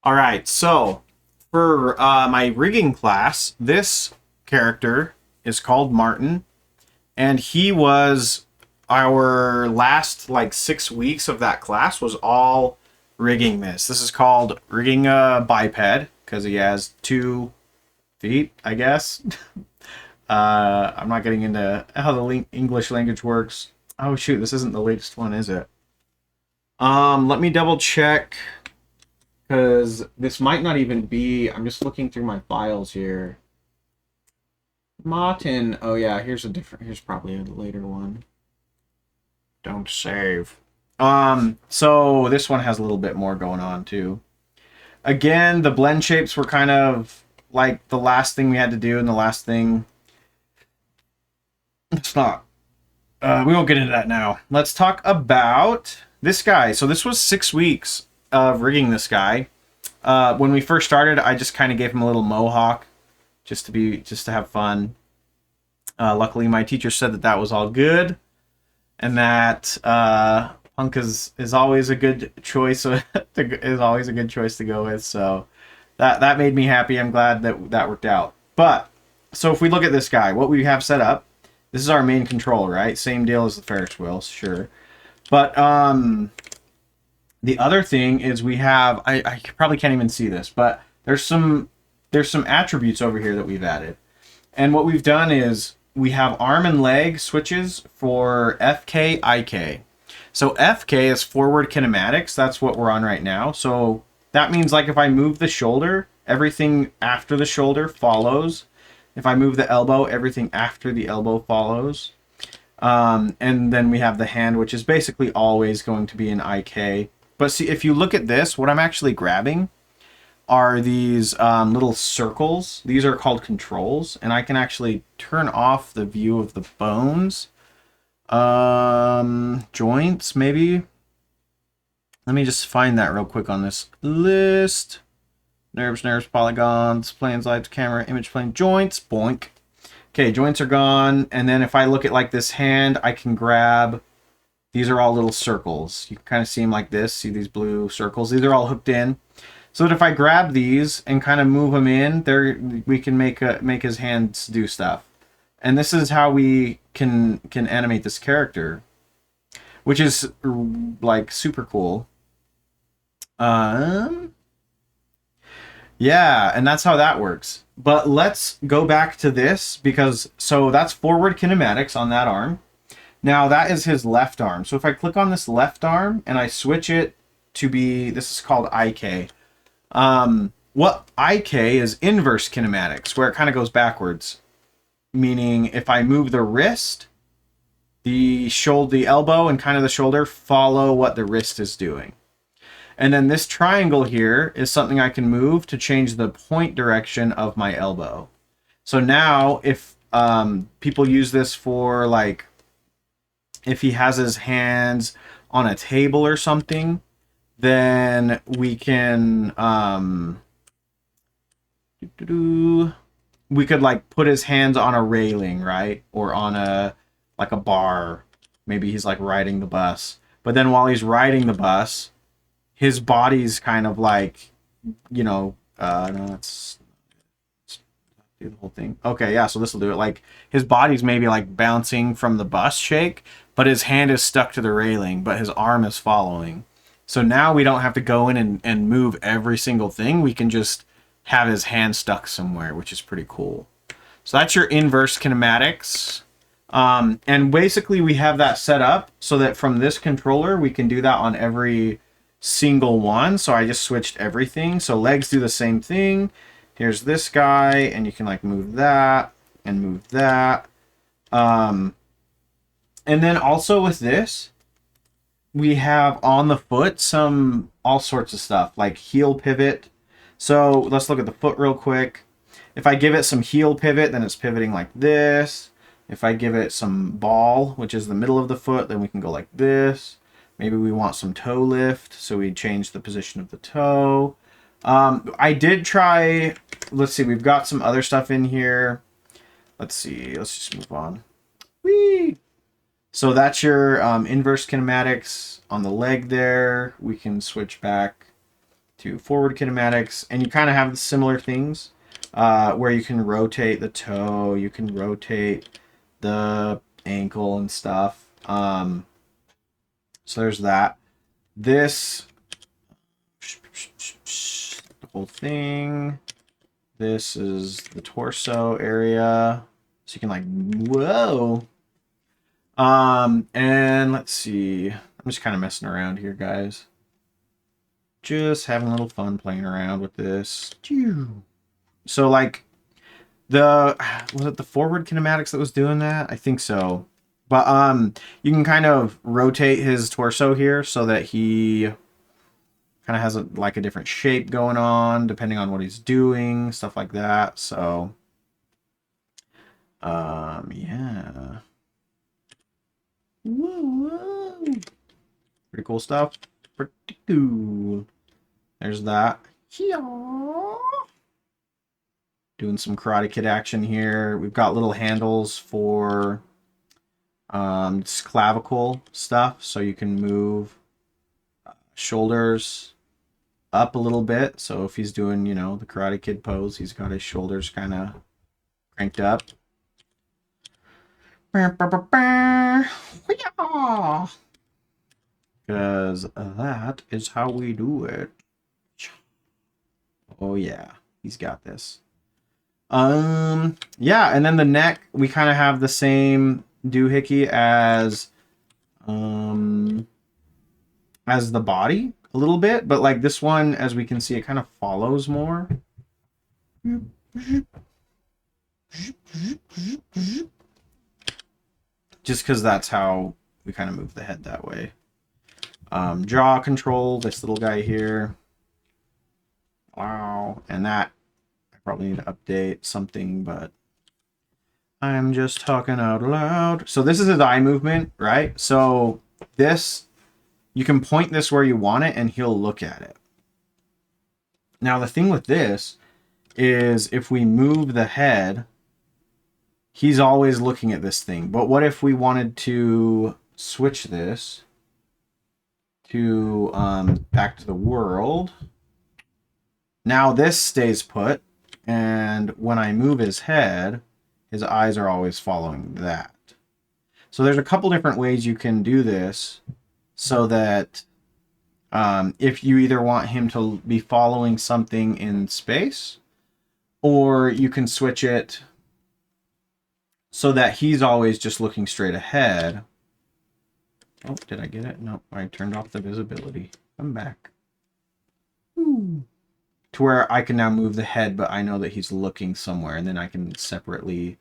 All right, so for my rigging class, this character is called Martin, and he was our last like 6 weeks of that class was all rigging this. This is called rigging a biped because he has 2 feet, I guess. I'm not getting into how the English language works. Oh shoot, this isn't the latest one, is it? Let me double check because this might not even be. I'm just looking through my files here. Martin. Oh yeah, here's a different. Here's probably a later one. Don't save. So this one has a little bit more going on too. Again, the blend shapes were kind of like the last thing we had to do, and the last thing. It's not. We won't get into that now. Let's talk about this guy. So this was 6 weeks of rigging this guy. When we first started, I just kind of gave him a little mohawk, just to have fun. Luckily, my teacher said that that was all good, and that punk is always a good choice. Is always a good choice to go with. So that made me happy. I'm glad that worked out. But so if we look at this guy, what we have set up. This is our main controller, right? Same deal as the Ferris wheels, sure. But the other thing is we have, I probably can't even see this, but there's some attributes over here that we've added. And what we've done is we have arm and leg switches for FK, IK. So FK is forward kinematics. That's what we're on right now. So that means like if I move the shoulder, everything after the shoulder follows. If I move the elbow, everything after the elbow follows. And then we have the hand, which is basically always going to be an IK. But see, if you look at this, what I'm actually grabbing are these little circles. These are called controls. And I can actually turn off the view of the bones. Joints, maybe. Let me just find that real quick on this list. Nerves, polygons, planes, lights, camera, image plane, joints, boink. Okay, joints are gone. And then if I look at like this hand, I can grab, these are all little circles. You can kind of see them like this. See these blue circles? These are all hooked in. So that if I grab these and kind of move them in, there we can make his hands do stuff. And this is how we can animate this character, which is like super cool. Yeah, and that's how that works. But let's go back to this because, so that's forward kinematics on that arm. Now that is his left arm. So if I click on this left arm and I switch it to be, this is called IK. What IK is inverse kinematics, where it kind of goes backwards. Meaning if I move the wrist, the shoulder, the elbow and kind of the shoulder follow what the wrist is doing. And then this triangle here is something I can move to change the point direction of my elbow. So now if people use this for like, if he has his hands on a table or something, then we can, we could like put his hands on a railing, right? Or on like a bar. Maybe he's like riding the bus. But then while he's riding the bus, his body's kind of like, you know, no, let's do the whole thing. Okay, yeah, so this will do it. Like, his body's maybe like bouncing from the bus shake, but his hand is stuck to the railing, but his arm is following. So now we don't have to go in and move every single thing. We can just have his hand stuck somewhere, which is pretty cool. So that's your inverse kinematics. And basically we have that set up so that from this controller, we can do that on every single one. So I just switched everything. So legs do the same thing. Here's this guy, and you can like move that and move that. And then also with this, we have on the foot some all sorts of stuff like heel pivot. So let's look at the foot real quick. If I give it some heel pivot, then it's pivoting like this. If I give it some ball, which is the middle of the foot, then we can go like this. Maybe we want some toe lift, so we change the position of the toe. I did try, let's see, we've got some other stuff in here. Let's see, let's just move on. Whee! So that's your inverse kinematics on the leg there. We can switch back to forward kinematics, and you kind of have similar things where you can rotate the toe, you can rotate the ankle and stuff. So there's that. This, the whole thing. This is the torso area. So you can like, whoa. And let's see. I'm just kind of messing around here, guys. Just having a little fun playing around with this. So like was it the forward kinematics that was doing that? I think so. But you can kind of rotate his torso here so that he kind of has like a different shape going on depending on what he's doing, stuff like that. So yeah. Woo. Pretty cool stuff. Pretty cool. There's that. Doing some Karate Kid action here. We've got little handles for clavicle stuff, so you can move shoulders up a little bit. So if he's doing, you know, the Karate Kid pose, he's got his shoulders kind of cranked up. Because that is how we do it. Oh yeah, he's got this. Yeah, and then the neck, we kind of have the same doohickey as the body a little bit, but like this one, as we can see, it kind of follows more. Just because that's how we kind of move the head that way. Jaw control, this little guy here. Wow, and that probably need to update something, but I'm just talking out loud. So this is his eye movement, right? So this, you can point this where you want it and he'll look at it. Now the thing with this is if we move the head, he's always looking at this thing. But what if we wanted to switch this to back to the world? Now this stays put. And when I move his head, his eyes are always following that. So there's a couple different ways you can do this so that if you either want him to be following something in space, or you can switch it so that he's always just looking straight ahead. Oh, did I get it? No, I turned off the visibility. I'm back. Ooh. To where I can now move the head, but I know that he's looking somewhere, and then I can separately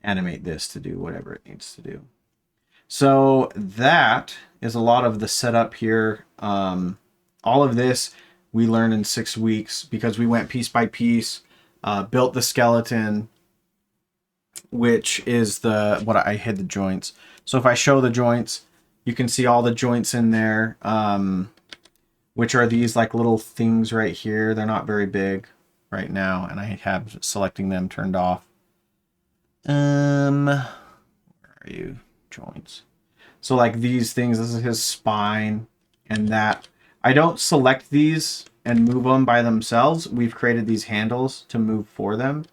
animate this to do whatever it needs to do. So that is a lot of the setup here. All of this we learned in 6 weeks because we went piece by piece, built the skeleton, which is what I hid the joints. So if I show the joints, you can see all the joints in there. Which are these like little things right here. They're not very big right now, and I have selecting them turned off. Where are you? Joints. So like these things, this is his spine, and that. I don't select these and move them by themselves. We've created these handles to move for them,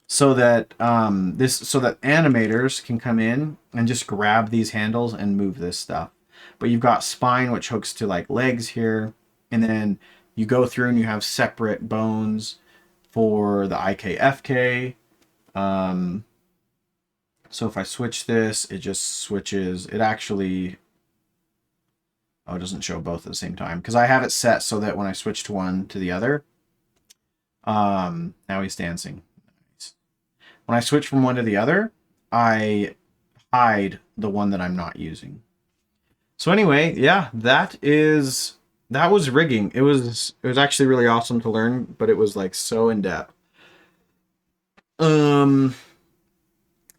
so that so that animators can come in and just grab these handles and move this stuff. But you've got spine, which hooks to like legs here. And then you go through and you have separate bones for the IKFK. So if I switch this, it just switches. It actually, it doesn't show both at the same time. Because I have it set so that when I switch to one to the other, now he's dancing. When I switch from one to the other, I hide the one that I'm not using. So anyway, yeah, that was rigging. It was actually really awesome to learn, but it was like so in depth. I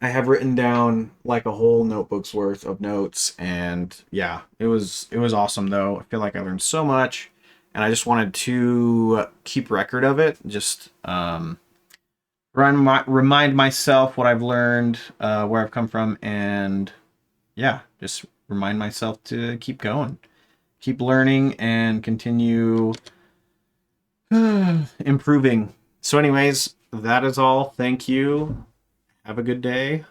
have written down like a whole notebook's worth of notes, and yeah, it was awesome though. I feel like I learned so much, and I just wanted to keep record of it. Just remind myself what I've learned, where I've come from, and yeah, just remind myself to keep going, keep learning, and continue Improving. So anyways, that is all. Thank you. Have a good day.